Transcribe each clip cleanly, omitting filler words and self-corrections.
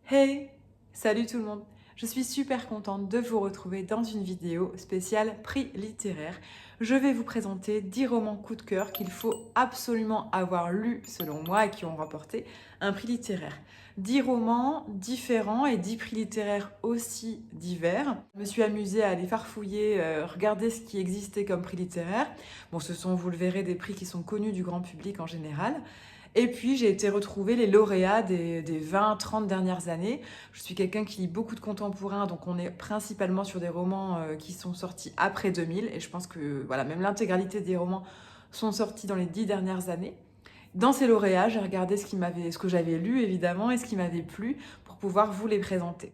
Hey! Salut tout le monde! Je suis super contente de vous retrouver dans une vidéo spéciale prix littéraire. Je vais vous présenter 10 romans coup de cœur qu'il faut absolument avoir lus selon moi et qui ont remporté un prix littéraire. 10 romans différents et 10 prix littéraires aussi divers. Je me suis amusée à aller farfouiller, regarder ce qui existait comme prix littéraire. Bon, ce sont, vous le verrez, des prix qui sont connus du grand public en général. Et puis, j'ai été retrouver les lauréats des 20-30 dernières années. Je suis quelqu'un qui lit beaucoup de contemporains, donc on est principalement sur des romans qui sont sortis après 2000. Et je pense que voilà, même l'intégralité des romans sont sortis dans les 10 dernières années. Dans ces lauréats, j'ai regardé ce que j'avais lu, évidemment, et ce qui m'avait plu pour pouvoir vous les présenter.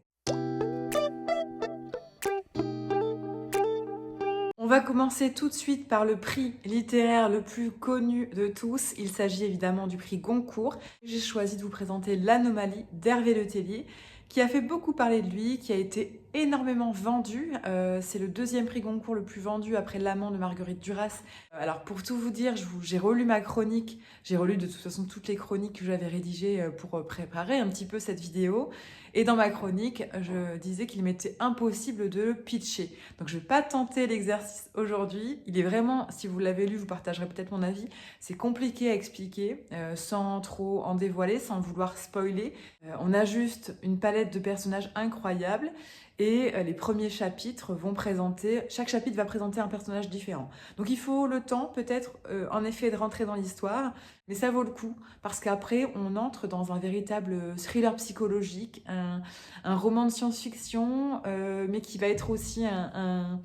On va commencer tout de suite par le prix littéraire le plus connu de tous. Il s'agit évidemment du prix Goncourt. J'ai choisi de vous présenter L'Anomalie d'Hervé Letellier, qui a fait beaucoup parler de lui, qui a été énormément vendu. C'est le deuxième prix Goncourt le plus vendu après L'Amant de Marguerite Duras. Alors pour tout vous dire, j'ai relu ma chronique. J'ai relu de toute façon toutes les chroniques que j'avais rédigées pour préparer un petit peu cette vidéo. Et dans ma chronique, je disais qu'il m'était impossible de le pitcher. Donc je ne vais pas tenter l'exercice aujourd'hui. Il est vraiment, si vous l'avez lu, vous partagerez peut-être mon avis. C'est compliqué à expliquer sans trop en dévoiler, sans vouloir spoiler. On a juste une palette de personnages incroyables. Et les premiers chapitres vont présenter, chaque chapitre va présenter un personnage différent. Donc il faut le temps peut-être en effet de rentrer dans l'histoire, mais ça vaut le coup parce qu'après on entre dans un véritable thriller psychologique, un roman de science-fiction, mais qui va être aussi je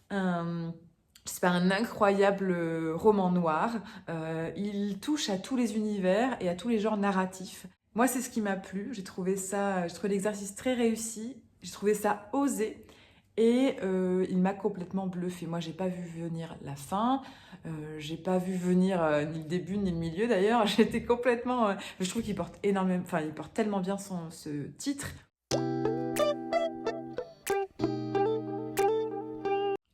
sais pas, un incroyable roman noir. Il touche à tous les univers et à tous les genres narratifs. Moi, c'est ce qui m'a plu. J'ai trouvé l'exercice très réussi. J'ai trouvé ça osé. Et il m'a complètement bluffé. Moi, j'ai pas vu venir la fin. J'ai pas vu venir ni le début ni le milieu d'ailleurs. J'étais complètement. Je trouve qu'il porte énormément. Enfin, il porte tellement bien ce titre.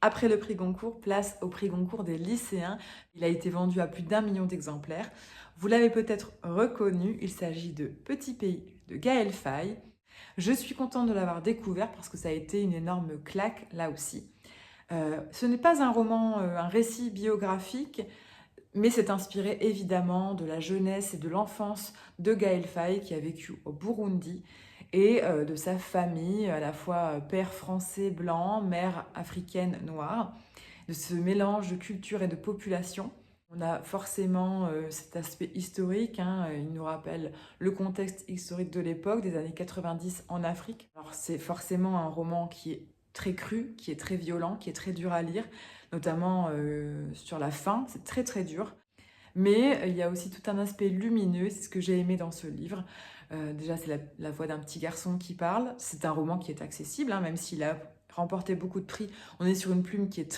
Après le prix Goncourt, place au prix Goncourt des lycéens. Il a été vendu à plus d'1 million d'exemplaires. Vous l'avez peut-être reconnu, il s'agit de Petit pays de Gaël Faye. Je suis contente de l'avoir découvert parce que ça a été une énorme claque là aussi. Ce n'est pas un roman, un récit biographique, mais c'est inspiré évidemment de la jeunesse et de l'enfance de Gaël Faye qui a vécu au Burundi et de sa famille, à la fois père français blanc, mère africaine noire, de ce mélange de culture et de population. On a forcément cet aspect historique, hein, il nous rappelle le contexte historique de l'époque, des années 90 en Afrique. Alors c'est forcément un roman qui est très cru, qui est très violent, qui est très dur à lire, notamment sur la fin, c'est très très dur. Mais il y a aussi tout un aspect lumineux, c'est ce que j'ai aimé dans ce livre. Déjà, c'est la voix d'un petit garçon qui parle. C'est un roman qui est accessible, hein, même s'il a remporté beaucoup de prix. On est sur une plume qui est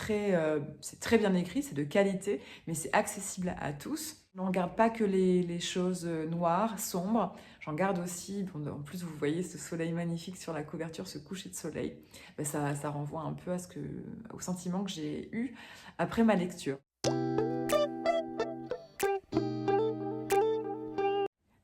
c'est très bien écrit, c'est de qualité, mais c'est accessible à tous. Je ne regarde pas que les choses noires, sombres. J'en garde aussi, bon, en plus vous voyez ce soleil magnifique sur la couverture, ce coucher de soleil. Ben, ça renvoie un peu au sentiment que j'ai eu après ma lecture.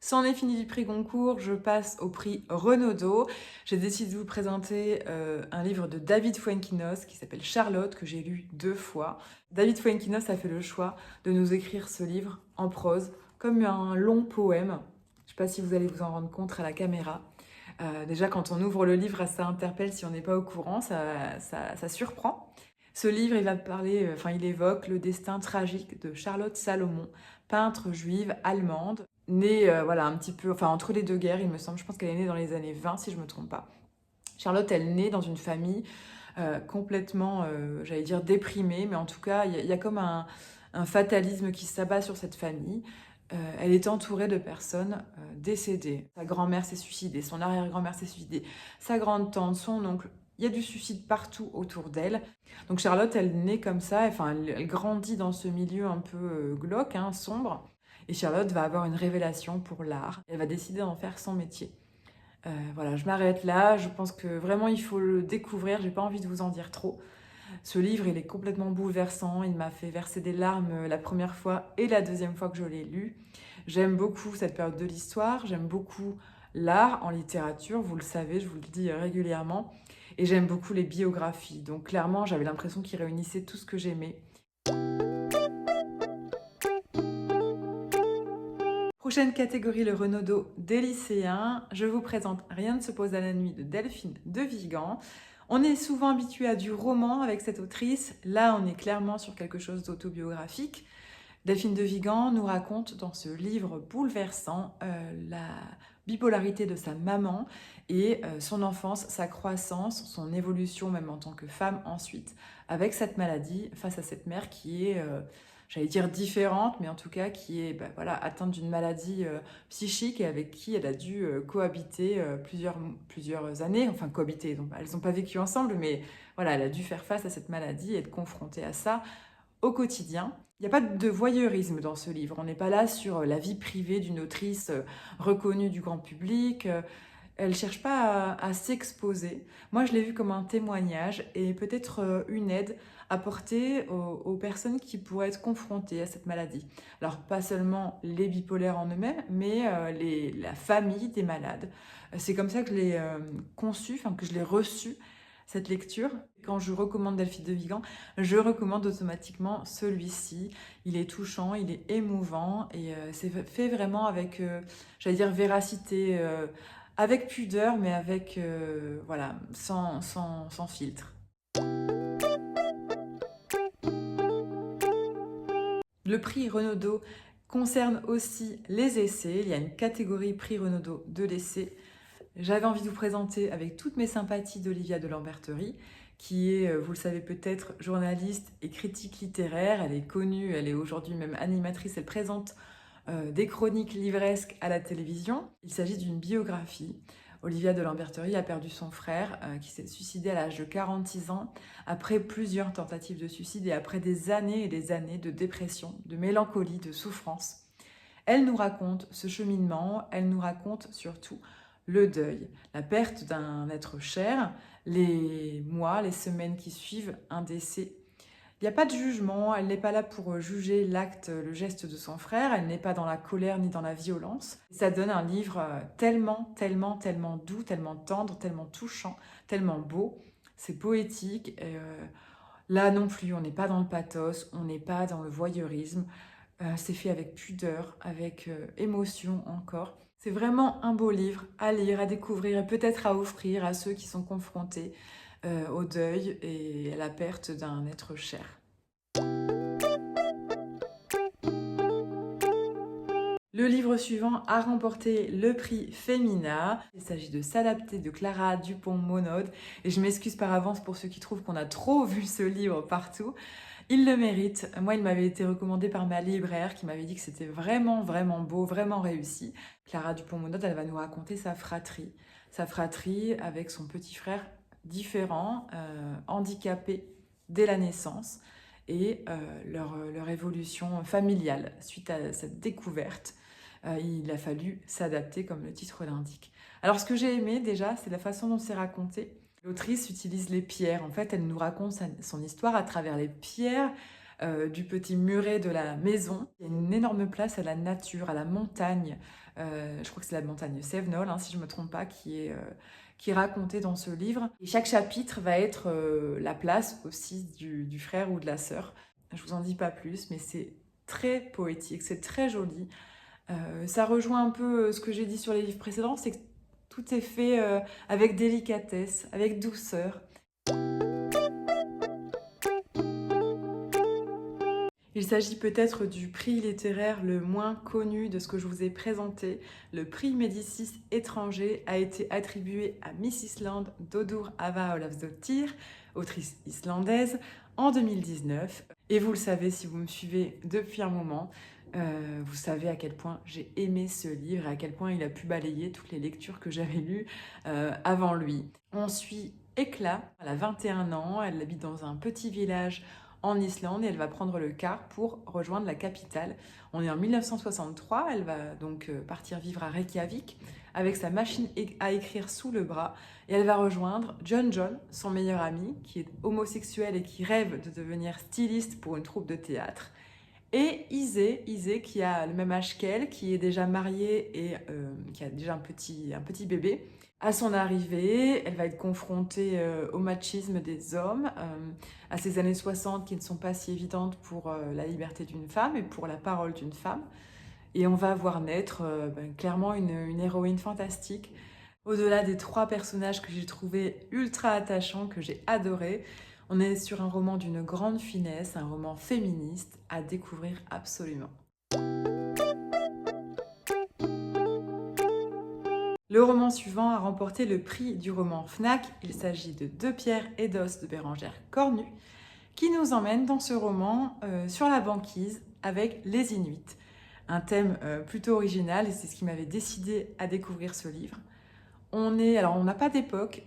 C'en est fini du prix Goncourt, je passe au prix Renaudot. J'ai décidé de vous présenter un livre de David Fuenquinos qui s'appelle Charlotte, que j'ai lu 2 fois. David Fuenquinos a fait le choix de nous écrire ce livre en prose, comme un long poème. Je ne sais pas si vous allez vous en rendre compte à la caméra. Déjà, quand on ouvre le livre, ça interpelle si on n'est pas au courant, ça surprend. Ce livre, il évoque le destin tragique de Charlotte Salomon, peintre juive allemande, née un petit peu, entre les deux guerres, il me semble. Je pense qu'elle est née dans les années 20, si je ne me trompe pas. Charlotte, elle naît dans une famille complètement, j'allais dire déprimée, mais en tout cas, il y a comme un fatalisme qui s'abat sur cette famille. Elle est entourée de personnes décédées. Sa grand-mère s'est suicidée, son arrière-grand-mère s'est suicidée, sa grande-tante, son oncle. Il y a du suicide partout autour d'elle. Donc Charlotte, elle naît comme ça, elle grandit dans ce milieu un peu glauque, hein, sombre. Et Charlotte va avoir une révélation pour l'art. Elle va décider d'en faire son métier. Voilà, je m'arrête là. Je pense que vraiment, il faut le découvrir. J'ai pas envie de vous en dire trop. Ce livre, il est complètement bouleversant. Il m'a fait verser des larmes la première fois et la deuxième fois que je l'ai lu. J'aime beaucoup cette période de l'histoire. J'aime beaucoup l'art en littérature, vous le savez, je vous le dis régulièrement, et j'aime beaucoup les biographies. Donc clairement, j'avais l'impression qu'il réunissait tout ce que j'aimais. Prochaine catégorie, le Renaudot des lycéens. Je vous présente Rien ne se pose à la nuit de Delphine de Vigan. On est souvent habitué à du roman avec cette autrice. Là, on est clairement sur quelque chose d'autobiographique. Delphine de Vigan nous raconte dans ce livre bouleversant la bipolarité de sa maman et son enfance, sa croissance, son évolution même en tant que femme ensuite, avec cette maladie, face à cette mère qui est, j'allais dire différente, mais en tout cas qui est voilà, atteinte d'une maladie psychique et avec qui elle a dû cohabiter plusieurs années, enfin cohabiter, donc, elles n'ont pas vécu ensemble, mais voilà, elle a dû faire face à cette maladie et être confrontée à ça au quotidien. Il n'y a pas de voyeurisme dans ce livre. On n'est pas là sur la vie privée d'une autrice reconnue du grand public. Elle ne cherche pas à s'exposer. Moi, je l'ai vu comme un témoignage et peut-être une aide apportée aux personnes qui pourraient être confrontées à cette maladie. Alors, pas seulement les bipolaires en eux-mêmes, mais la famille des malades. C'est comme ça que je l'ai conçu, enfin que je l'ai reçu, cette lecture. Quand je recommande Delphine de Vigan, je recommande automatiquement celui-ci. Il est touchant, il est émouvant et c'est fait vraiment avec, j'allais dire, véracité, avec pudeur, mais avec, voilà, sans filtre. Le prix Renaudot concerne aussi les essais. Il y a une catégorie prix Renaudot de l'essai. J'avais envie de vous présenter avec toutes mes sympathies d'Olivia de Lamberterie, qui est, vous le savez peut-être, journaliste et critique littéraire. Elle est connue, elle est aujourd'hui même animatrice, elle présente des chroniques livresques à la télévision. Il s'agit d'une biographie. Olivia de Lamberterie a perdu son frère qui s'est suicidé à l'âge de 46 ans après plusieurs tentatives de suicide et après des années et des années de dépression, de mélancolie, de souffrance. Elle nous raconte ce cheminement, elle nous raconte surtout le deuil, la perte d'un être cher, les mois, les semaines qui suivent un décès. Il n'y a pas de jugement, elle n'est pas là pour juger l'acte, le geste de son frère, elle n'est pas dans la colère ni dans la violence. Ça donne un livre tellement, tellement, tellement doux, tellement tendre, tellement touchant, tellement beau. C'est poétique. Là non plus, on n'est pas dans le pathos, on n'est pas dans le voyeurisme. C'est fait avec pudeur, avec émotion encore. C'est vraiment un beau livre à lire, à découvrir et peut-être à offrir à ceux qui sont confrontés au deuil et à la perte d'un être cher. Le livre suivant a remporté le prix Femina. Il s'agit de S'adapter de Clara Dupont-Monaud. Et je m'excuse par avance pour ceux qui trouvent qu'on a trop vu ce livre partout. Il le mérite. Moi, il m'avait été recommandé par ma libraire qui m'avait dit que c'était vraiment, vraiment beau, vraiment réussi. Clara Dupont-Monaud, elle va nous raconter sa fratrie. Sa fratrie avec son petit frère différent, handicapé dès la naissance et leur évolution familiale suite à cette découverte. Il a fallu s'adapter comme le titre l'indique. Alors ce que j'ai aimé déjà, c'est la façon dont c'est raconté. L'autrice utilise les pierres. En fait, elle nous raconte son histoire à travers les pierres du petit muret de la maison. Il y a une énorme place à la nature, à la montagne. Je crois que c'est la montagne Sévenol, hein, si je ne me trompe pas, qui est racontée dans ce livre. Et chaque chapitre va être la place aussi du frère ou de la sœur. Je vous en dis pas plus, mais c'est très poétique, c'est très joli. Ça rejoint un peu ce que j'ai dit sur les livres précédents, c'est que tout est fait avec délicatesse, avec douceur. Il s'agit peut-être du prix littéraire le moins connu de ce que je vous ai présenté. Le prix Médicis étranger a été attribué à Miss Island d'Auður Ava Ólafsdóttir, autrice islandaise, en 2019. Et vous le savez si vous me suivez depuis un moment, vous savez à quel point j'ai aimé ce livre et à quel point il a pu balayer toutes les lectures que j'avais lues avant lui. On suit Ekla, elle a 21 ans, elle habite dans un petit village en Islande et elle va prendre le car pour rejoindre la capitale. On est en 1963, elle va donc partir vivre à Reykjavik avec sa machine à écrire sous le bras et elle va rejoindre John, son meilleur ami, qui est homosexuel et qui rêve de devenir styliste pour une troupe de théâtre. Et Isée qui a le même âge qu'elle, qui est déjà mariée et qui a déjà un petit bébé. À son arrivée, elle va être confrontée au machisme des hommes, à ces années 60 qui ne sont pas si évidentes pour la liberté d'une femme et pour la parole d'une femme. Et on va voir naître clairement une héroïne fantastique. Au-delà des 3 personnages que j'ai trouvés ultra attachants, que j'ai adorés, on est sur un roman d'une grande finesse, un roman féministe à découvrir absolument. Le roman suivant a remporté le prix du roman Fnac. Il s'agit de Deux pierres et d'os de Bérengère Cornu, qui nous emmène dans ce roman sur la banquise avec les Inuits. Un thème plutôt original et c'est ce qui m'avait décidé à découvrir ce livre. On n'a pas d'époque,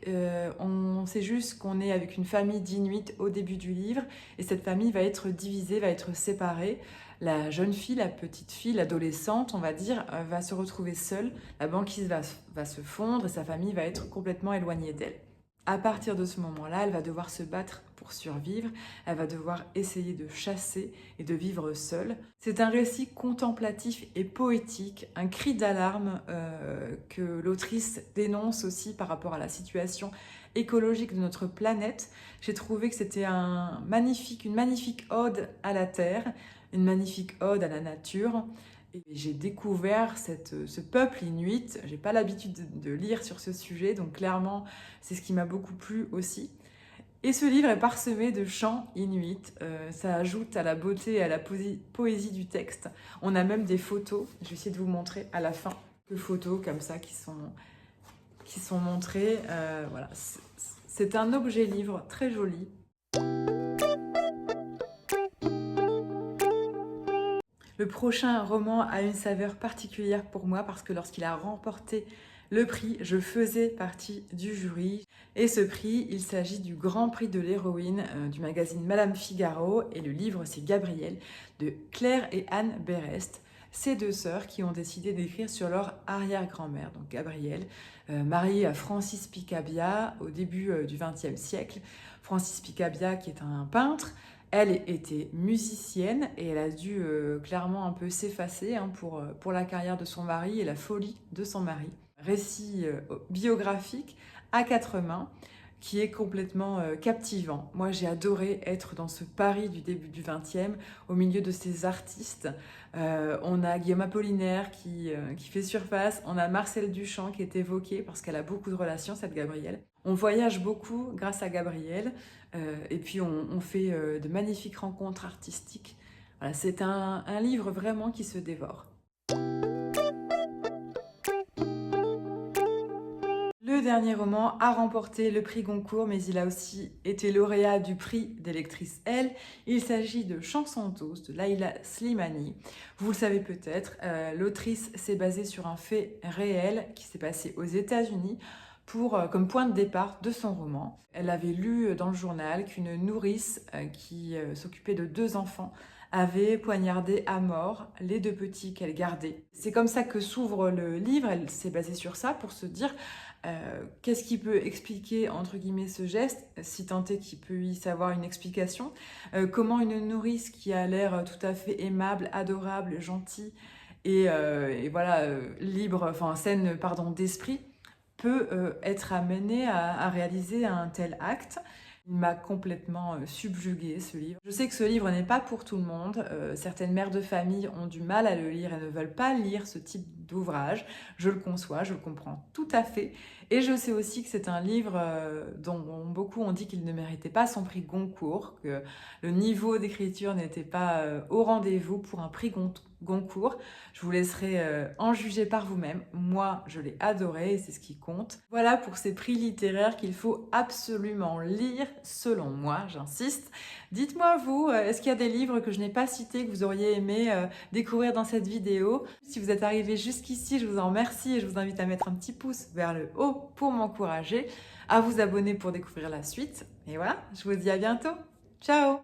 on sait juste qu'on est avec une famille d'Inuits au début du livre et cette famille va être divisée, va être séparée. La jeune fille, la petite fille, l'adolescente, on va dire, va se retrouver seule. La banquise va se fondre et sa famille va être complètement éloignée d'elle. À partir de ce moment-là, elle va devoir se battre pour survivre, elle va devoir essayer de chasser et de vivre seule. C'est un récit contemplatif et poétique, un cri d'alarme que l'autrice dénonce aussi par rapport à la situation écologique de notre planète. J'ai trouvé que c'était une magnifique ode à la Terre, une magnifique ode à la nature. Et j'ai découvert ce peuple inuit. J'ai pas l'habitude de lire sur ce sujet, donc clairement, c'est ce qui m'a beaucoup plu aussi. Et ce livre est parsemé de chants inuits. Ça ajoute à la beauté et à la poésie du texte. On a même des photos. Je vais essayer de vous montrer à la fin quelques photos comme ça qui sont montrées. Voilà. C'est un objet livre très joli. Le prochain roman a une saveur particulière pour moi parce que lorsqu'il a remporté le prix, je faisais partie du jury. Et ce prix, il s'agit du Grand Prix de l'héroïne du magazine Madame Figaro. Et le livre, c'est Gabrielle de Claire et Anne Berest. Ces 2 sœurs qui ont décidé d'écrire sur leur arrière-grand-mère. Donc Gabrielle, mariée à Francis Picabia au début du XXe siècle. Francis Picabia qui est un peintre. Elle était musicienne et elle a dû clairement un peu s'effacer pour la carrière de son mari et la folie de son mari. Récit biographique à 4 mains qui est complètement captivant. Moi, j'ai adoré être dans ce Paris du début du XXe, au milieu de ces artistes. On a Guillaume Apollinaire qui fait surface, on a Marcel Duchamp qui est évoqué parce qu'elle a beaucoup de relations, cette Gabrielle. On voyage beaucoup grâce à Gabrielle et puis on fait de magnifiques rencontres artistiques. Voilà, c'est un livre vraiment qui se dévore. Le dernier roman a remporté le prix Goncourt, mais il a aussi été lauréat du prix des lectrices L. Il s'agit de Chansons douces de Laïla Slimani. Vous le savez peut-être, l'autrice s'est basée sur un fait réel qui s'est passé aux États-Unis comme point de départ de son roman. Elle avait lu dans le journal qu'une nourrice qui s'occupait de 2 enfants avait poignardé à mort les 2 petits qu'elle gardait. C'est comme ça que s'ouvre le livre, elle s'est basée sur ça pour se dire qu'est-ce qui peut expliquer entre guillemets ce geste, si tant est qu'il peut y savoir une explication, comment une nourrice qui a l'air tout à fait aimable, adorable, gentille et voilà, libre, enfin saine d'esprit, peut être amenée à réaliser un tel acte. Il m'a complètement subjuguée, ce livre. Je sais que ce livre n'est pas pour tout le monde. Certaines mères de famille ont du mal à le lire et ne veulent pas lire ce type d'ouvrage. Je le conçois, je le comprends tout à fait. Et je sais aussi que c'est un livre dont beaucoup ont dit qu'il ne méritait pas son prix Goncourt, que le niveau d'écriture n'était pas au rendez-vous pour un prix Goncourt. Je vous laisserai en juger par vous-même. Moi, je l'ai adoré et c'est ce qui compte. Voilà pour ces prix littéraires qu'il faut absolument lire, selon moi, j'insiste. Dites-moi vous, est-ce qu'il y a des livres que je n'ai pas cités, que vous auriez aimé découvrir dans cette vidéo? Si vous êtes arrivé jusqu'ici, je vous en remercie et je vous invite à mettre un petit pouce vers le haut pour m'encourager, à vous abonner pour découvrir la suite. Et voilà, je vous dis à bientôt. Ciao!